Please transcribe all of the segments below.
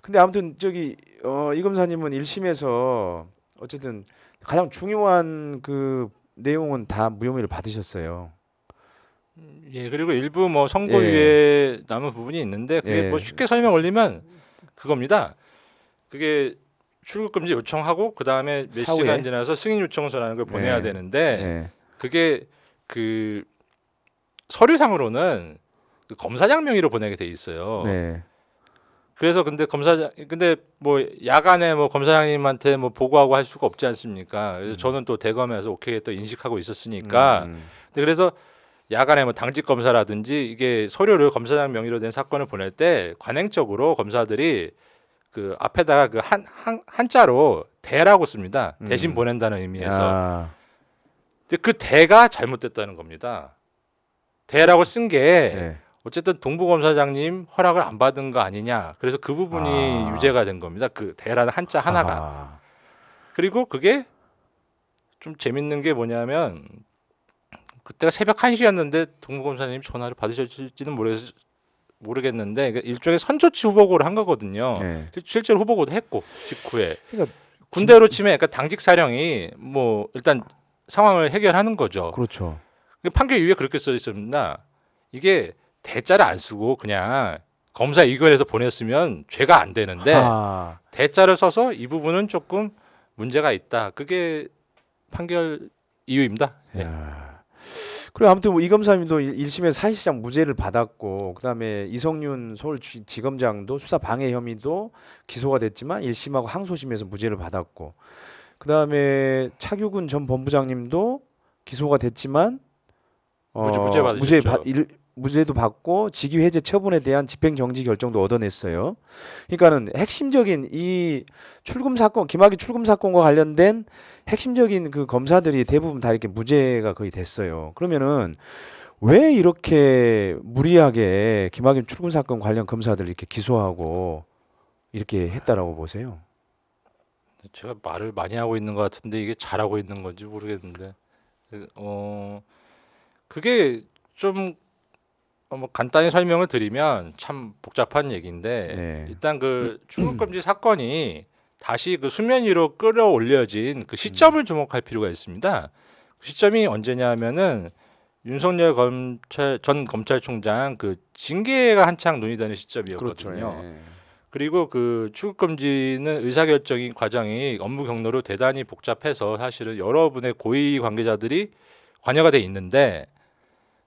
근데 아무튼 저기 이 검사님은 1심에서 어쨌든 가장 중요한 그 내용은 다 무혐의를 받으셨어요. 예, 그리고 일부 뭐 예, 선고유예 남은 부분이 있는데 그게 뭐 예, 쉽게 설명 올리면 그겁니다. 그게 출국 금지 요청하고 그 다음에 몇 사후에, 시간 지나서 승인 요청서라는 걸 보내야 예, 되는데 예, 그게 그 서류상으로는 그 검사장 명의로 보내게 돼 있어요. 네, 그래서 근데 뭐 야간에 뭐 검사장님한테 뭐 보고하고 할 수가 없지 않습니까? 그래서 저는 또 대검에서 오케이 또 인식하고 있었으니까 음, 근데 그래서 야간에 뭐 당직 검사라든지 이게 서류를 검사장 명의로 된 사건을 보낼 때 관행적으로 검사들이 그 앞에다가 그 한자로 대라고 씁니다. 대신 보낸다는 의미에서. 아, 근데 그 대가 잘못됐다는 겁니다. 대라고 쓴 게 예, 어쨌든 동부검사장님 허락을 안 받은 거 아니냐. 그래서 그 부분이 아, 유죄가 된 겁니다. 그 대라는 한자 하나가. 아, 그리고 그게 좀 재밌는 게 뭐냐면 그때가 새벽 1시였는데 동부검사님 전화를 받으실지는 모르겠는데 그러니까 일종의 선처치 후보고를 한 거거든요. 예. 실제로 후보고도 했고 직후에 그러니까 군대로 치면 약간 당직 사령이 뭐 일단 상황을 해결하는 거죠. 그렇죠. 판결 이후에 그렇게 써 있습니다. 이게 대자를 안 쓰고 그냥 검사 의견에서 보냈으면 죄가 안 되는데 아, 대자를 써서 이 부분은 조금 문제가 있다. 그게 판결 이유입니다. 예. 야. 그리고 아무튼 뭐이 검사님도 1심에서 사실상 무죄를 받았고 그다음에 이성윤 서울지검장도 수사 방해 혐의도 기소가 됐지만 1심하고 항소심에서 무죄를 받았고 그다음에 차규근 전 본부장님도 기소가 됐지만 무죄 받으셨죠. 무죄도 받고 직위 해제 처분에 대한 집행정지 결정도 얻어냈어요. 그러니까는 핵심적인 이 출금 사건, 김학의 출금 사건과 관련된 핵심적인 그 검사들이 대부분 다 이렇게 무죄가 거의 됐어요. 그러면은 왜 이렇게 무리하게 김학의 출금 사건 관련 검사들 이렇게 기소하고 이렇게 했다라고 보세요? 제가 말을 많이 하고 있는 것 같은데 이게 잘하고 있는 건지 모르겠는데 그게 좀 뭐 간단히 설명을 드리면 참 복잡한 얘기인데 네. 일단 그 출국금지 사건이 다시 그 수면 위로 끌어올려진 그 시점을 주목할 필요가 있습니다. 그 시점이 언제냐면은 윤석열 전 검찰총장 그 징계가 한창 논의되는 그렇죠. 시점이었거든요. 예. 그리고 그 출국금지는 의사결정인 과정이 업무 경로로 대단히 복잡해서 사실은 여러분의 고위 관계자들이 관여가 돼 있는데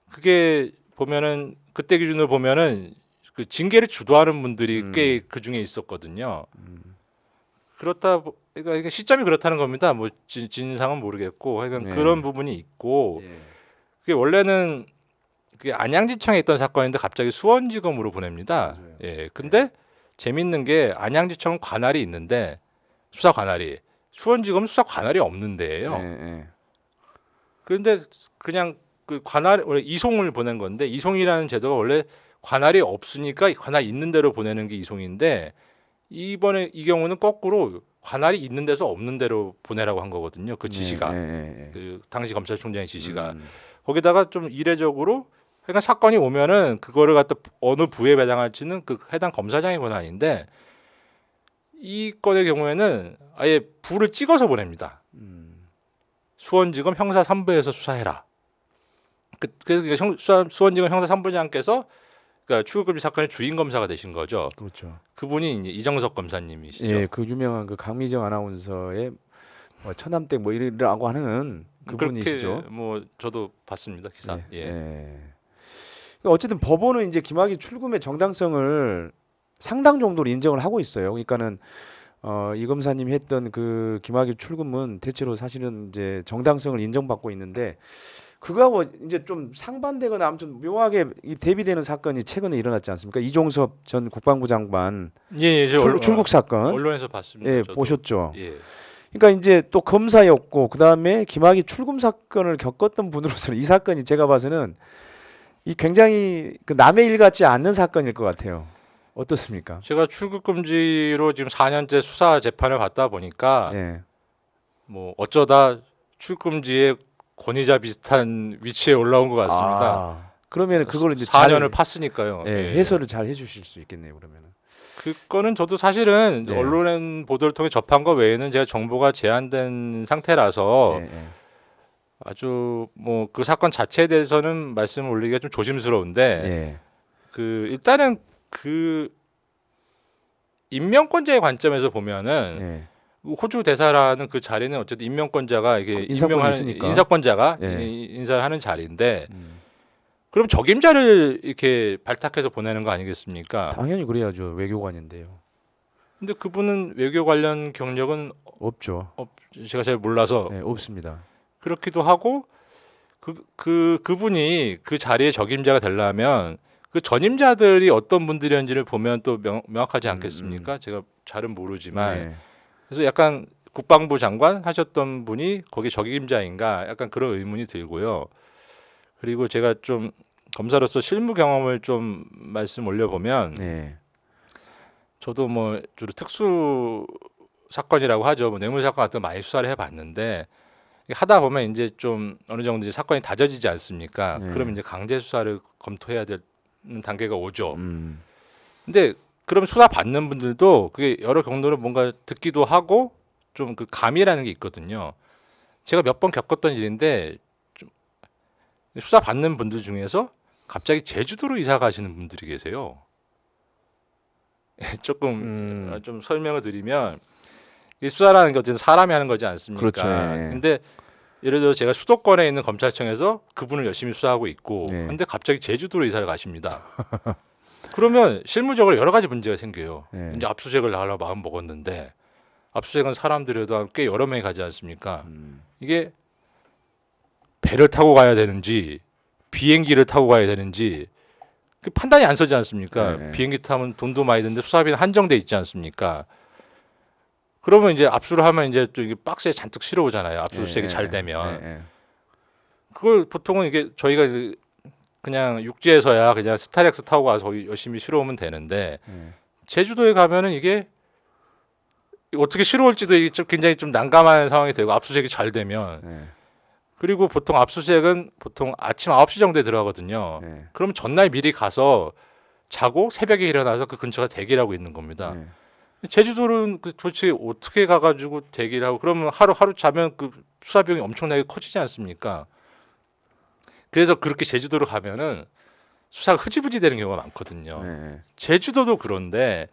그게 보면은 그때 기준으로 보면은 그 징계를 주도하는 분들이 꽤 그 중에 있었거든요. 그러니까 이게 시점이 그렇다는 겁니다. 뭐 진상은 모르겠고, 하여간 네. 그런 부분이 있고, 예. 그게 원래는 그게 안양지청에 있던 사건인데 갑자기 수원지검으로 보냅니다. 맞아요. 예, 근데 재밌는 게 안양지청은 관할이 있는데 수사 관할이 수원지검은 수사 관할이 없는 데예요. 예. 그런데 그냥 그 관할 원래 이송을 보낸 건데 이송이라는 제도가 원래 관할이 없으니까 관할 있는 대로 보내는 게 이송인데 이번에 이 경우는 거꾸로 관할이 있는 데서 없는 데로 보내라고 한 거거든요. 그 지시가 그 당시 검찰총장의 지시가 거기다가 좀 이례적으로 그러니까 사건이 오면은 그거를 갖다 어느 부에 배당할지는 그 해당 검사장의 권한인데 이 건의 경우에는 아예 부를 찍어서 보냅니다. 수원지검 형사 3부에서 수사해라. 그래서 수원지검 형사 3부장께서 그러니까 출국금지 사건의 주인 검사가 되신 거죠. 그렇죠. 그분이 이제 이정석 검사님이시죠. 예, 그 유명한 그 강미정 아나운서의 뭐 처남댁 뭐 이라고 하는 그분이시죠. 그렇게 뭐 저도 봤습니다 기사. 예. 그러니까 어쨌든 법원은 이제 김학의 출금의 정당성을 상당 정도로 인정을 하고 있어요. 그러니까는 이 검사님이 했던 그 김학의 출금은 대체로 사실은 이제 정당성을 인정받고 있는데 그거하고 이제 좀 상반되거나 아무튼 묘하게 대비되는 사건이 최근에 일어났지 않습니까? 이종섭 전 국방부 장관 출국 사건. 언론에서 봤습니다. 예, 저도. 보셨죠. 예. 그러니까 이제 또 검사였고 그다음에 김학의 출금 사건을 겪었던 분으로서는 이 사건이 제가 봐서는 이 굉장히 그 남의 일 같지 않는 사건일 것 같아요. 어떻습니까? 제가 출국금지로 지금 4년째 수사 재판을 받다 보니까 예. 뭐 어쩌다 출국금지의 권위자 비슷한 위치에 올라온 것 같습니다. 그러면 그걸 이제 4년을 팠으니까요. 예, 해설을 잘 해주실 수 있겠네요. 그러면은. 그거는 저도 사실은 네. 언론 보도를 통해 접한 거 외에는 제가 정보가 제한된 상태라서 예, 예. 아주 뭐 그 사건 자체에 대해서는 말씀을 올리기가 좀 조심스러운데 예. 그 일단은 그 인명권자의 관점에서 보면은 예. 호주 대사라는 그 자리는 어쨌든 인명권자가 이게 인사권이 임명하는 있으니까. 인사권자가 예. 인사를 하는 자리인데 음. 그럼 적임자를 이렇게 발탁해서 보내는 거 아니겠습니까? 당연히 그래야죠. 외교관인데요. 근데 그분은 외교 관련 경력은 없죠. 제가 잘 몰라서 예, 없습니다. 그렇기도 하고 그분이 그 자리에 적임자가 되려면 그 전임자들이 어떤 분들이었는지를 보면 또 명확하지 않겠습니까? 제가 잘은 모르지만 네. 그래서 약간 국방부 장관 하셨던 분이 거기 적임자인가 약간 그런 의문이 들고요. 그리고 제가 좀 검사로서 실무 경험을 좀 말씀 올려보면 네. 저도 뭐 주로 특수 사건이라고 하죠. 뭐 뇌물 사건 같은 거 많이 수사를 해봤는데 하다 보면 이제 좀 어느 정도 이제 사건이 다져지지 않습니까? 네. 그러면 이제 강제 수사를 검토해야 되는 단계가 오죠. 음. 근데 그럼 수사 받는 분들도 그게 여러 경로로 뭔가 듣기도 하고 좀 그 감이라는 게 있거든요. 제가 몇 번 겪었던 일인데 좀 수사 받는 분들 중에서 갑자기 제주도로 이사 가시는 분들이 계세요. 조금 좀 설명을 드리면 이 수사라는 게 어쨌든 사람이 하는 거지 않습니까? 그렇죠. 예. 근데 예를 들어 제가 수도권에 있는 검찰청에서 그분을 열심히 수사하고 있고 네. 근데 갑자기 제주도로 이사를 가십니다. 그러면 실무적으로 여러 가지 문제가 생겨요. 네. 이제 압수수색을 나가려고 마음 먹었는데 압수수색은 사람들에도 꽤 여러 명이 가지 않습니까? 이게 배를 타고 가야 되는지 비행기를 타고 가야 되는지 그 판단이 안 서지 않습니까? 네. 비행기 타면 돈도 많이 드는데 수사비는 한정돼 있지 않습니까? 그러면 이제 압수를 하면 이제 또 이게 박스에 잔뜩 실어오잖아요. 압수수색이 예, 잘 예, 되면 예, 예. 그걸 보통은 이게 저희가 그냥 육지에서야 그냥 스타렉스 타고 가서 열심히 실어오면 되는데 예. 제주도에 가면은 이게 어떻게 실어올지도 이게 좀 굉장히 좀 난감한 상황이 되고 압수수색이 잘 되면 예. 그리고 보통 압수수색은 보통 아침 9시 정도에 들어가거든요. 예. 그럼 전날 미리 가서 자고 새벽에 일어나서 그 근처가 대기를 하고 있는 겁니다. 예. 제주도는 그 도대체 어떻게 가가지고 대기를 하고 그러면 하루 자면 그 수사 비용이 엄청나게 커지지 않습니까? 그래서 그렇게 제주도로 가면은 수사가 흐지부지 되는 경우가 많거든요. 예. 제주도도 그런데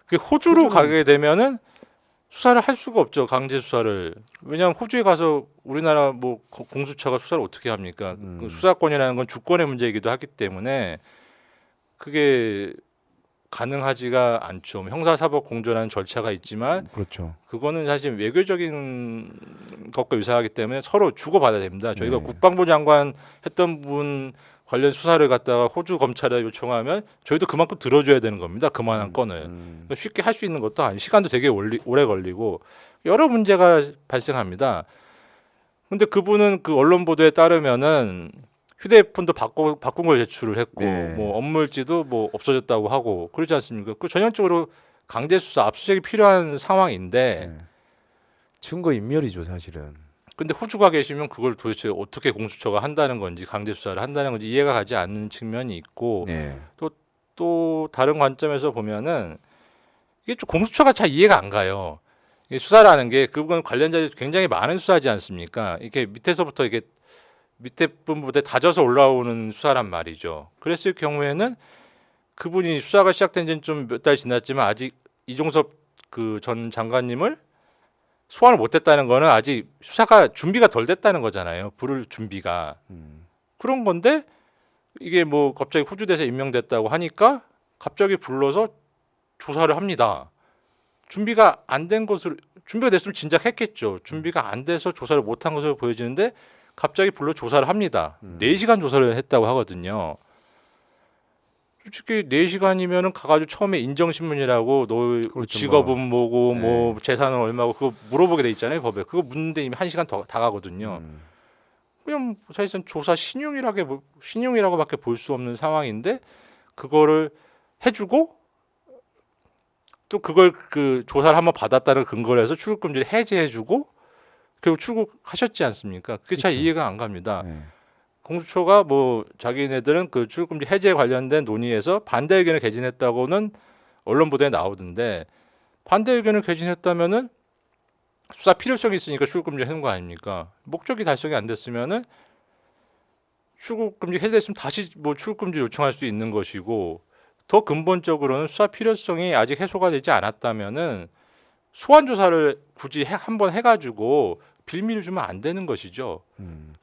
그 호주로 가게 되면은 수사를 할 수가 없죠. 강제 수사를. 왜냐하면 호주에 가서 우리나라 뭐 공수처가 수사를 어떻게 합니까? 그 수사권이라는 건 주권의 문제이기도 하기 때문에 그게 가능하지가 않죠. 형사사법 공조라는 절차가 있지만 그렇죠. 그거는 사실 외교적인 것과 유사하기 때문에 서로 주고받아야 됩니다. 저희가 네. 국방부 장관 했던 분 관련 수사를 갖다가 호주 검찰에 요청하면 저희도 그만큼 들어줘야 되는 겁니다. 그만한 건을. 그러니까 쉽게 할 수 있는 것도 아니 시간도 되게 오래 걸리고 여러 문제가 발생합니다. 근데 그분은 그 언론 보도에 따르면은 휴대폰도 바꾼 걸 제출을 했고 네. 뭐 업무일지도 뭐 없어졌다고 하고 그러지 않습니까? 그 전형적으로 강제 수사 압수수색이 필요한 상황인데 예. 증거 인멸이죠, 사실은. 근데 호주가 계시면 그걸 도대체 어떻게 공수처가 한다는 건지 강제 수사를 한다는 건지 이해가 가지 않는 측면이 있고 네. 또 다른 관점에서 보면은 이게 좀 공수처가 잘 이해가 안 가요. 이게 수사라는 게 그분 관련자들이 굉장히 많은 수사지 않습니까? 이렇게 밑에서부터 이게 밑에 분부터 다져서 올라오는 수사란 말이죠. 그랬을 경우에는 그분이 수사가 시작된 지는 좀 몇 달 지났지만 아직 이종섭 그 전 장관님을 소환을 못했다는 거는 아직 수사가 준비가 덜 됐다는 거잖아요. 부를 준비가 그런 건데 이게 뭐 갑자기 호주 대사 임명됐다고 하니까 갑자기 불러서 조사를 합니다. 준비가 안 된 것으로 준비가 됐으면 진작 했겠죠. 준비가 안 돼서 조사를 못한 것으로 보여지는데 갑자기 불러 조사를 합니다. 4시간 조사를 했다고 하거든요. 솔직히 4시간이면은 가가지고 처음에 인정신문이라고 너 그렇죠, 직업은 뭐고 네. 뭐 재산은 얼마고 그거 물어보게 돼 있잖아요 법에. 그거 묻는데 이미 1시간 더 다 가거든요. 그냥 사실상 조사 신용이라고밖에 볼 수 없는 상황인데 그거를 해주고 또 그걸 그 조사를 한번 받았다는 근거를 해서 출국금지를 해제해주고 그리고 출국하셨지 않습니까? 그게 잘 그쵸. 이해가 안 갑니다. 네. 공수처가 뭐 자기네들은 그 출국금지 해제 관련된 논의에서 반대 의견을 개진했다고는 언론 보도에 나오던데 반대 의견을 개진했다면은 수사 필요성이 있으니까 출국금지 해놓은 거 아닙니까? 목적이 달성이 안 됐으면은 출국금지 해제됐으면 다시 뭐 출국금지 요청할 수 있는 것이고 더 근본적으로는 수사 필요성이 아직 해소가 되지 않았다면은 소환 조사를 굳이 한번 해가지고 빌미를 주면 안 되는 것이죠.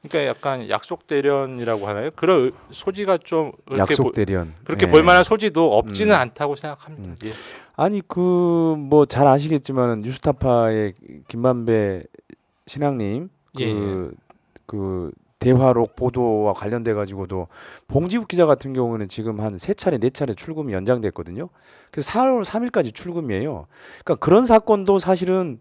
그러니까 약간 약속 대련이라고 하나요? 그런 소지가 좀 약속 대련 그렇게 예. 볼만한 소지도 없지는 않다고 생각합니다. 예. 아니 그 뭐 잘 아시겠지만 뉴스타파의 김만배 신앙님 그 대화록 보도와 관련돼 가지고도 봉지욱 기자 같은 경우는 지금 한 3차례 4차례 출금이 연장됐거든요. 그래서 4월 3일까지 출금이에요. 그러니까 그런 사건도 사실은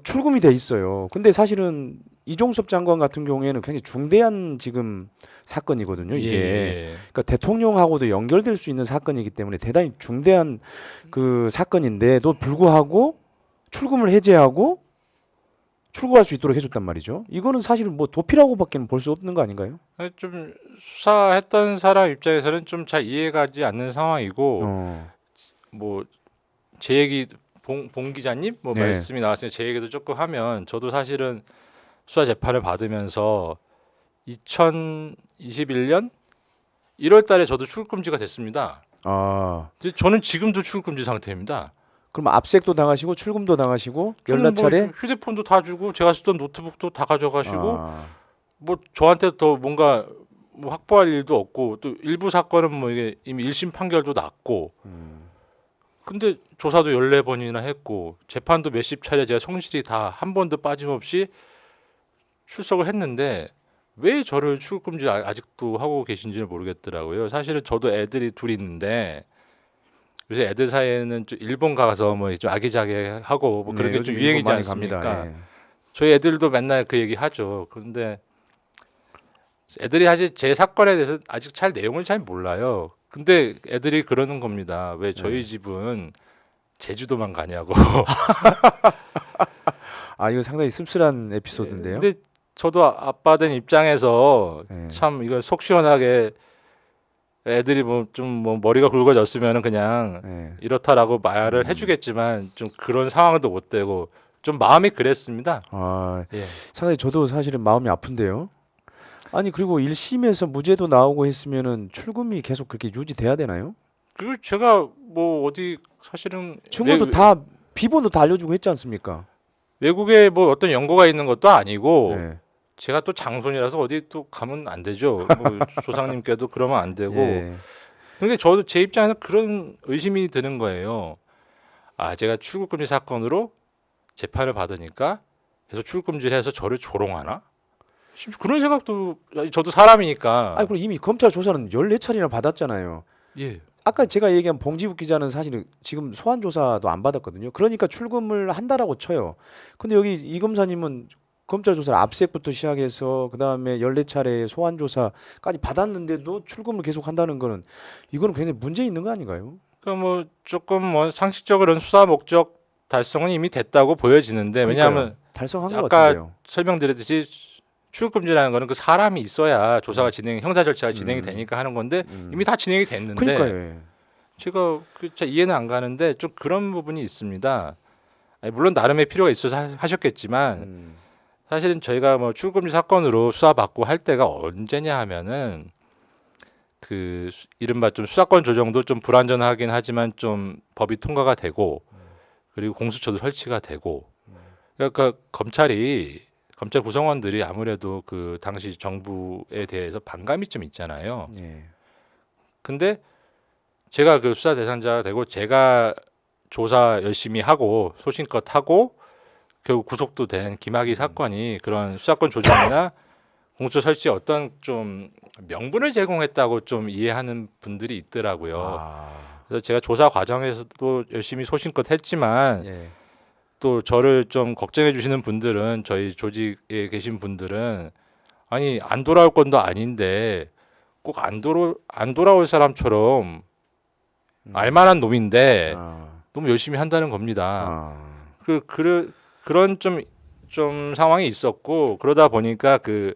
출금이 돼 있어요. 근데 사실은 이종섭 장관 같은 경우에는 굉장히 중대한 지금 사건이거든요. 이게 예. 그러니까 대통령하고도 연결될 수 있는 사건이기 때문에 대단히 중대한 그 사건인데도 불구하고 출금을 해제하고 출국할 수 있도록 해줬단 말이죠. 이거는 사실 뭐 도피라고밖에 볼 수 없는 거 아닌가요? 좀 수사했던 사람 입장에서는 좀 잘 이해가지 않는 상황이고 뭐 제 얘기 봉 기자님 뭐 네. 말씀이 나왔으니 제 얘기도 조금 하면 저도 사실은 수사 재판을 받으면서 2021년 1월달에 저도 출국금지가 됐습니다. 아 근데 저는 지금도 출국금지 상태입니다. 그럼 압색도 당하시고 출금도 당하시고 저는 열몇 차례 뭐 휴대폰도 다 주고 제가 쓰던 노트북도 다 가져가시고 아, 뭐 저한테 더 뭔가 뭐 확보할 일도 없고 또 일부 사건은 뭐 이게 이미 1심 판결도 났고 근데 조사도 14번이나 했고 재판도 몇십 차례 제가 성실히 다 한 번도 빠짐없이 출석을 했는데 왜 저를 출국금지 아직도 하고 계신지를 모르겠더라고요. 사실은 저도 애들이 둘이 있는데 요새 애들 사이에는 좀 일본 가서 뭐 좀 아기자기하고 뭐 그런 게 좀 요즘 유행이지 일본 많이 않습니까? 갑니다. 예. 저희 애들도 맨날 그 얘기 하죠. 그런데 애들이 사실 제 사건에 대해서 아직 잘 내용을 잘 몰라요. 근데 애들이 그러는 겁니다. 왜 저희 집은 제주도만 가냐고. 아 이거 상당히 씁쓸한 에피소드인데요. 근데 저도 아빠 된 입장에서 예. 참 이걸 속 시원하게 애들이 뭐 좀 뭐 머리가 굵어졌으면 그냥 예. 이렇다라고 말을 해주겠지만 좀 그런 상황도 못 되고 좀 마음이 그랬습니다. 아 예. 상당히 저도 사실은 마음이 아픈데요. 아니 그리고 1심에서 무죄도 나오고 했으면은 출금이 계속 그렇게 유지돼야 되나요? 그리고 제가 뭐 어디 사실은 증거도 다 비번도 다 알려주고 했지 않습니까? 외국에 뭐 어떤 연고가 있는 것도 아니고 예. 제가 또 장손이라서 어디 또 가면 안 되죠. 뭐 조상님께도 그러면 안 되고. 예. 근데 저도 제 입장에서 그런 의심이 드는 거예요. 아, 제가 출국금지 사건으로 재판을 받으니까 계속 출국금지를 해서 저를 조롱하나? 그런 생각도 저도 사람이니까. 아니 그리고 이미 검찰 조사는 14차례나 받았잖아요. 예. 아까 제가 얘기한 봉지욱 기자는 사실은 지금 소환 조사도 안 받았거든요. 그러니까 출금을 한다라고 쳐요. 근데 여기 이 검사님은 검찰 조사를 압색부터 시작해서 그다음에 14차례 소환 조사까지 받았는데도 출금을 계속 한다는 거는 이거는 굉장히 문제 있는 거 아닌가요? 그러니까 뭐 조금 뭐 상식적으로는 수사 목적 달성은 이미 됐다고 보여지는데 왜냐하면 그러니까요. 달성한 것 아까 같은데요. 설명드렸듯이 출국금지라는 거는 그 사람이 있어야 조사가 형사 절차가 진행이 되니까 하는 건데 이미 다 진행이 됐는데 그러니까요. 예. 제가 잘 이해는 안 가는데 좀 그런 부분이 있습니다. 아니, 물론 나름의 필요가 있어서 하셨겠지만 사실은 저희가 뭐 출국금지 사건으로 수사받고 할 때가 언제냐 하면은 그 이른바 좀 수사권 조정도 좀 불완전하긴 하지만 좀 법이 통과가 되고 그리고 공수처도 설치가 되고 그러니까 검찰 구성원들이 아무래도 그 당시 정부에 대해서 반감이 좀 있잖아요. 예. 근데 제가 그 수사 대상자가 되고 제가 조사 열심히 하고 소신껏 하고 결국 구속도 된 김학의 사건이 그런 수사권 조정이나 공수처 설치에 어떤 좀 명분을 제공했다고 좀 이해하는 분들이 있더라고요. 그래서 제가 조사 과정에서도 열심히 소신껏 했지만 예. 또 저를 좀 걱정해 주시는 분들은 저희 조직에 계신 분들은 아니 안 돌아올 건도 아닌데 꼭 안 돌아올 사람처럼 알만한 놈인데 너무 열심히 한다는 겁니다. 그런 좀 상황이 있었고 그러다 보니까 그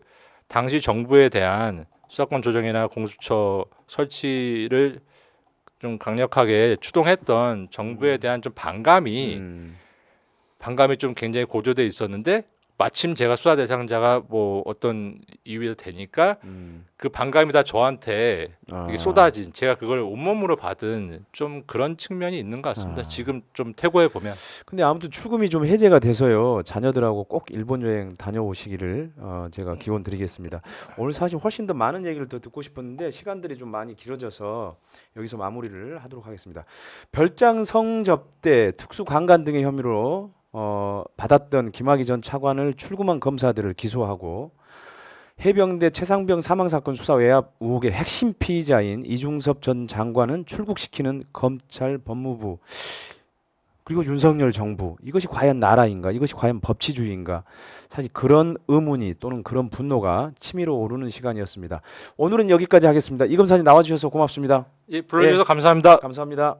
당시 정부에 대한 수사권 조정이나 공수처 설치를 좀 강력하게 추동했던 정부에 대한 좀 반감이 좀 굉장히 고조돼 있었는데 마침 제가 수사 대상자가 뭐 어떤 이유로 되니까 그 반감이 다 저한테 이게 쏟아진 제가 그걸 온몸으로 받은 좀 그런 측면이 있는 것 같습니다. 지금 좀 퇴고해 보면. 근데 아무튼 출금이 좀 해제가 돼서요. 자녀들하고 꼭 일본 여행 다녀오시기를 제가 기원 드리겠습니다. 오늘 사실 훨씬 더 많은 얘기를 더 듣고 싶었는데 시간들이 좀 많이 길어져서 여기서 마무리를 하도록 하겠습니다. 별장 성접대 특수강간 등의 혐의로 받았던 김학의 전 차관을 출금한 검사들을 기소하고 해병대 최상병 사망 사건 수사 외압 의혹의 핵심 피의자인 이중섭 전 장관은 출국시키는 검찰 법무부 그리고 윤석열 정부 이것이 과연 나라인가 이것이 과연 법치주의인가 사실 그런 의문이 또는 그런 분노가 치밀어 오르는 시간이었습니다. 오늘은 여기까지 하겠습니다. 이 검사님 나와주셔서 고맙습니다. 예, 불러주셔서 감사합니다. 감사합니다.